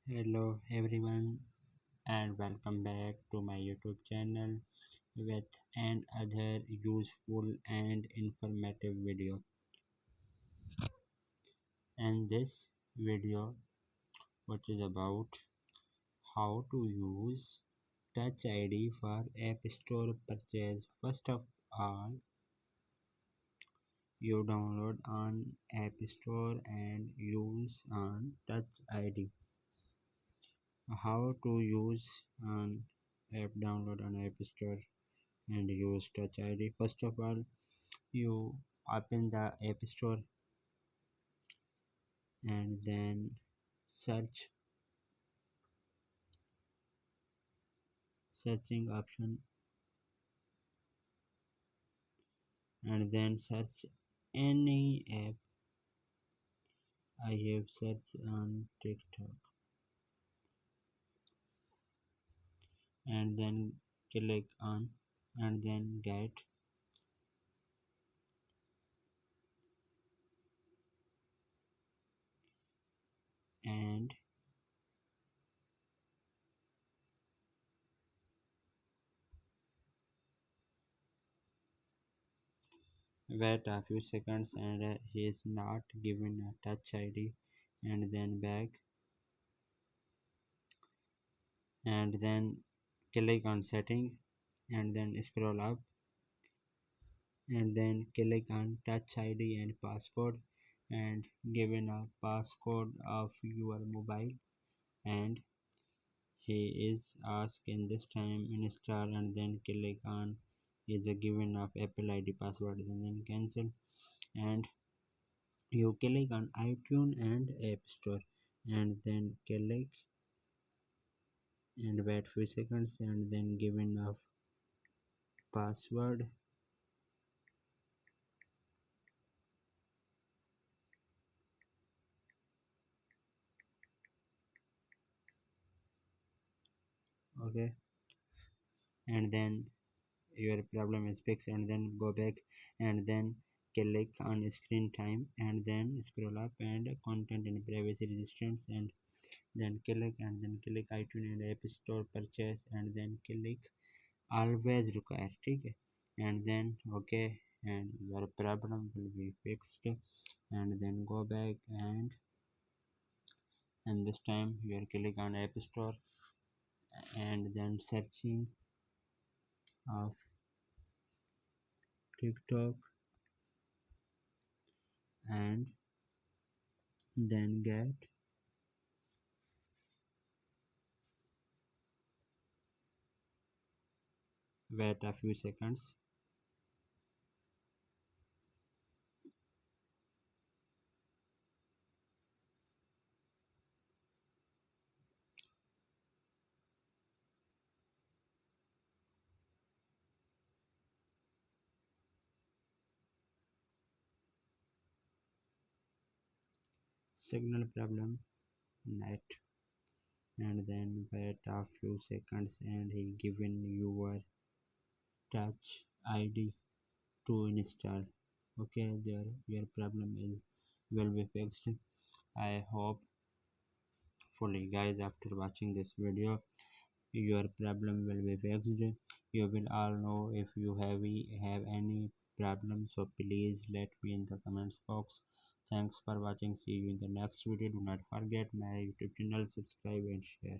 Hello everyone and welcome back to my YouTube channel with another useful and informative video. And this video which is about how to use Touch ID for App Store purchase. First of all, you download on App Store and use on Touch ID. How to use an app download on App Store and use Touch ID. First of all, you open the App Store and then search searching option and then search any app. I have searched on TikTok and then click on and then get and wait a few seconds and he is not given a touch ID and then back and then click on setting and then scroll up and then click on touch ID and passcode and given a passcode of your mobile and he is asked in this time install and then click on is a given of Apple ID password and then cancel and you click on iTunes and App Store and then click and wait few seconds and then given of password. Okay, and then your problem is fixed and then go back and then click on screen time and then scroll up and content and privacy resistance and then click iTunes and App Store purchase and then click always required ठीक है and then okay and your problem will be fixed and then go back and this time you are click on App Store and then searching of TikTok and then get wait a few seconds. Signal problem net and then wait a few seconds and he given your touch ID to install. Okay, there your problem is will be fixed. I hope fully guys after watching this video your problem will be fixed. You will all know if you have any problem, so please let me in the comments box. Thanks for watching. See you in the next video. Do not forget my YouTube channel, subscribe and share.